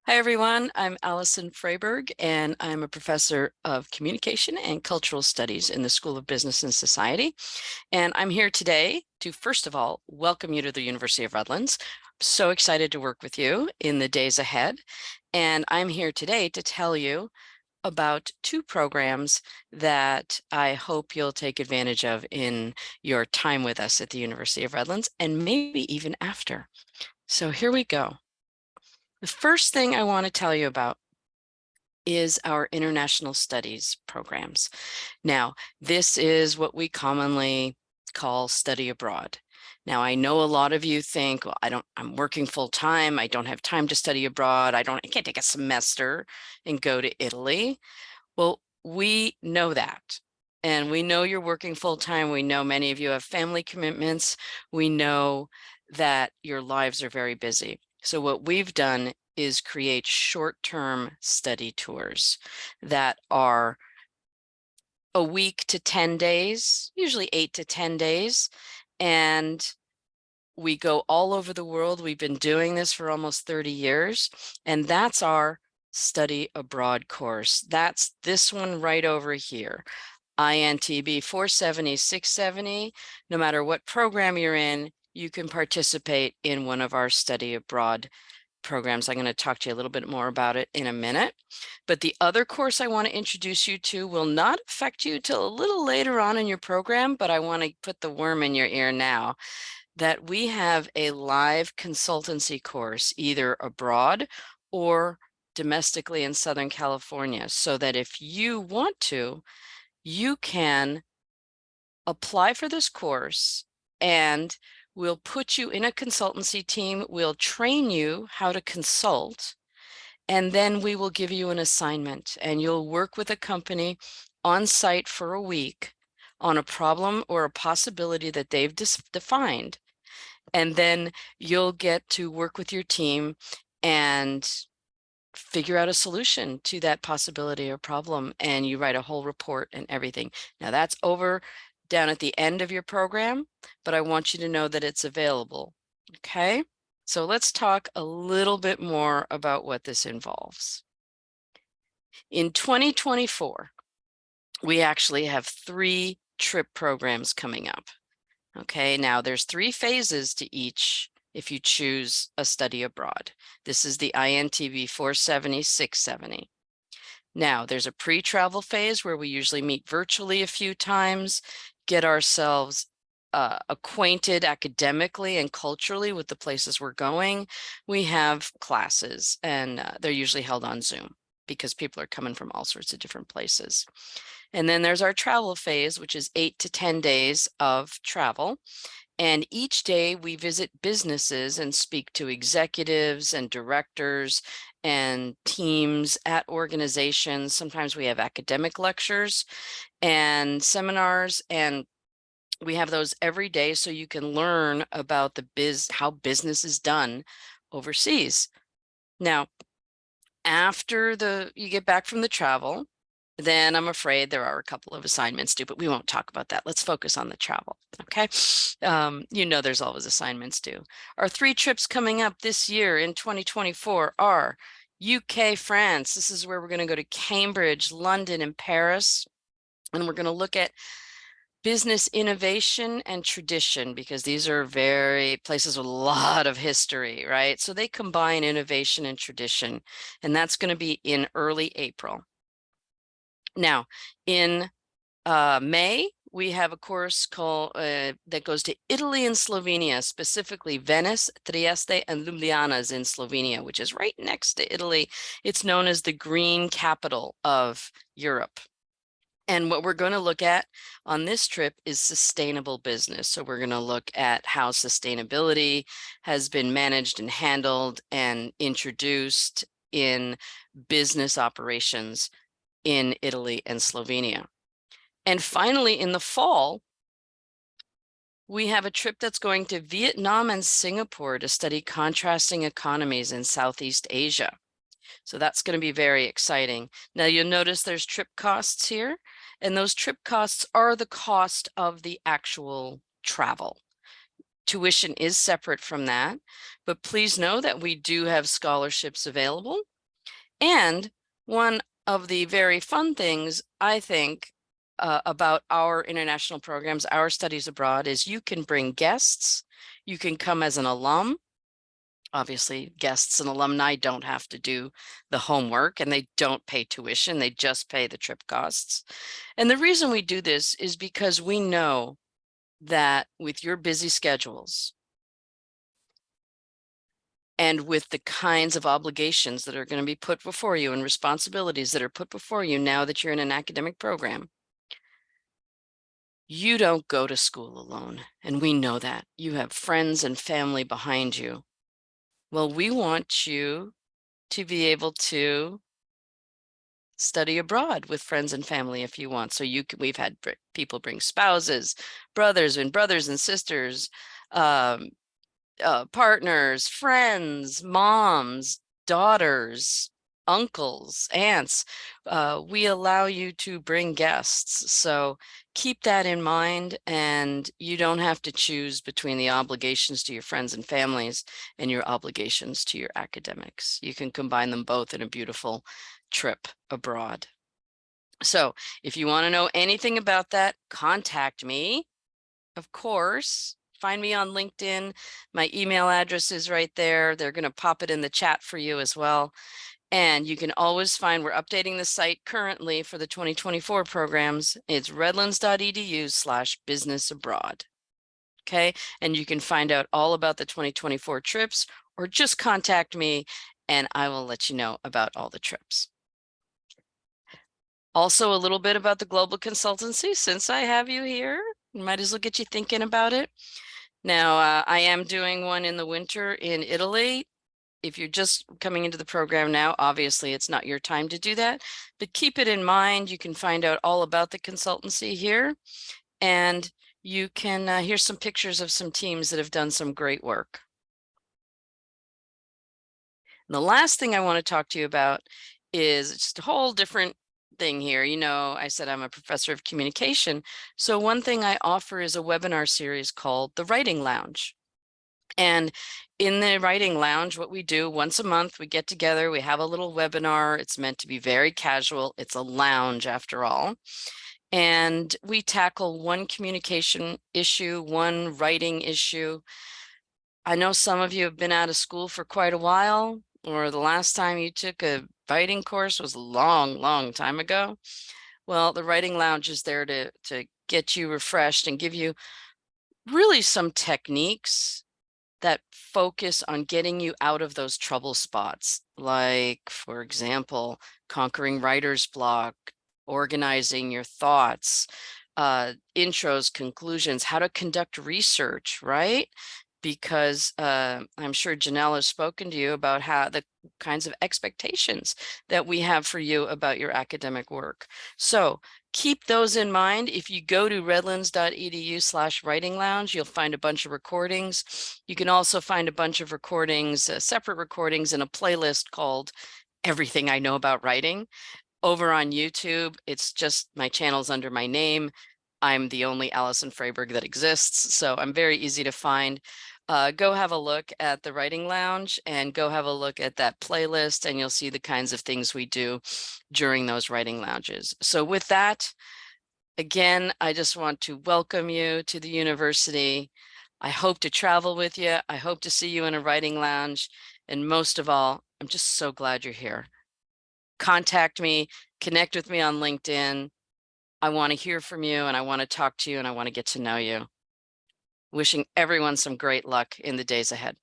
Hi, everyone. I'm Allison Freyberg, and I'm a professor of communication and cultural studies in the School of Business and Society. And I'm here today to, first of all, welcome you to the University of Redlands. So excited to work with you in the days ahead. And I'm here today to tell you about two programs that I hope you'll take advantage of in your time with us at the University of Redlands, and maybe even after. So here we go. The first thing I want to tell you about is our international studies programs. Now, this is what we commonly call study abroad. Now, I know a lot of you think, well, I'm working full time. I don't have time to study abroad. I can't take a semester and go to Italy. Well, we know that. And we know you're working full time. We know many of you have family commitments. We know that your lives are very busy. So what we've done is create short-term study tours that are a week to 10 days, usually 8 to 10 days. And we go all over the world. We've been doing this for almost 30 years. And that's our study abroad course. That's this one right over here. INTB 470, 670. No matter what program you're in, you can participate in one of our study abroad programs. I'm going to talk to you a little bit more about it in a minute. But the other course I want to introduce you to will not affect you till a little later on in your program, but I want to put the worm in your ear now, that we have a live consultancy course, either abroad or domestically in Southern California, so that if you want to, you can apply for this course and we'll put you in a consultancy team. We'll train you how to consult, and then we will give you an assignment and you'll work with a company on site for a week on a problem or a possibility that they've defined. And then you'll get to work with your team and figure out a solution to that possibility or problem, and you write a whole report and everything. Now that's over down at the end of your program, but I want you to know that it's available. Okay, so let's talk a little bit more about what this involves. In 2024, we actually have 3 trip programs coming up. Okay, now there's 3 phases to each if you choose a study abroad. This is the INTB 470, 670. Now, there's a pre-travel phase where we usually meet virtually a few times, get ourselves acquainted academically and culturally with the places we're going. We have classes, and they're usually held on Zoom because people are coming from all sorts of different places. And then there's our travel phase, which is 8 to 10 days of travel. And each day we visit businesses and speak to executives and directors and teams at organizations. Sometimes we have academic lectures and seminars, and we have those every day so you can learn about how business is done overseas. Now, after you get back from the travel, then I'm afraid there are a couple of assignments due, but we won't talk about that. Let's focus on the travel, okay? You know there's always assignments due. Our 3 trips coming up this year in 2024 are UK, France. This is where we're going to go to Cambridge, London, and Paris. And we're going to look at business innovation and tradition, because these are very places with a lot of history, right? So they combine innovation and tradition, and that's going to be in early April. Now, in May, we have a course called that goes to Italy and Slovenia, specifically Venice, Trieste, and Ljubljana is in Slovenia, which is right next to Italy. It's known as the green capital of Europe. And what we're going to look at on this trip is sustainable business. So we're going to look at how sustainability has been managed and handled and introduced in business operations in Italy and Slovenia. And finally, in the fall, we have a trip that's going to Vietnam and Singapore to study contrasting economies in Southeast Asia. So that's going to be very exciting. Now you'll notice there's trip costs here, and those trip costs are the cost of the actual travel. Tuition is separate from that, but please know that we do have scholarships available. And one of the very fun things, I think, about our international programs, our studies abroad, is you can bring guests. You can come as an alum. Obviously, guests and alumni don't have to do the homework and they don't pay tuition. They just pay the trip costs. And the reason we do this is because we know that with your busy schedules and with the kinds of obligations that are going to be put before you and responsibilities that are put before you now that you're in an academic program, you don't go to school alone. And we know that. You have friends and family behind you. Well, we want you to be able to study abroad with friends and family if you want. So we've had people bring spouses, brothers and sisters, partners, friends, moms, daughters, uncles, aunts. We allow you to bring guests. So keep that in mind, and you don't have to choose between the obligations to your friends and families and your obligations to your academics. You can combine them both in a beautiful trip abroad. So if you want to know anything about that, contact me, of course. Find me on LinkedIn. My email address is right there. They're going to pop it in the chat for you as well. And you can always find, we're updating the site currently for the 2024 programs. It's redlands.edu/businessabroad. Okay. And you can find out all about the 2024 trips, or just contact me and I will let you know about all the trips. Also, a little bit about the Global Consultancy, since I have you here, might as well get you thinking about it. Now, I am doing one in the winter in Italy. If you're just coming into the program now, obviously it's not your time to do that, but keep it in mind. You can find out all about the consultancy here, and you can here's some pictures of some teams that have done some great work. And the last thing I want to talk to you about is just a whole different thing here. You know, I said I'm a professor of communication. So one thing I offer is a webinar series called the Writing Lounge. And in the Writing Lounge, what we do once a month, we get together, we have a little webinar. It's meant to be very casual. It's a lounge after all. And we tackle one communication issue, one writing issue. I know some of you have been out of school for quite a while, or the last time you took a writing course was a long, long time ago. Well, the Writing Lounge is there to get you refreshed and give you really some techniques that focus on getting you out of those trouble spots. Like, for example, conquering writer's block, organizing your thoughts, intros, conclusions, how to conduct research, right? Because I'm sure Janelle has spoken to you about how the kinds of expectations that we have for you about your academic work. So keep those in mind. If you go to redlands.edu/writing lounge, you'll find a bunch of recordings. You can also find a bunch of recordings, separate recordings in a playlist called Everything I Know About Writing. Over on YouTube, it's just my channel's under my name. I'm the only Allison Freyberg that exists, so I'm very easy to find. Go have a look at the Writing Lounge and go have a look at that playlist, and you'll see the kinds of things we do during those writing lounges. So with that, again, I just want to welcome you to the university. I hope to travel with you. I hope to see you in a writing lounge. And most of all, I'm just so glad you're here. Contact me, connect with me on LinkedIn. I want to hear from you and I want to talk to you and I want to get to know you. Wishing everyone some great luck in the days ahead.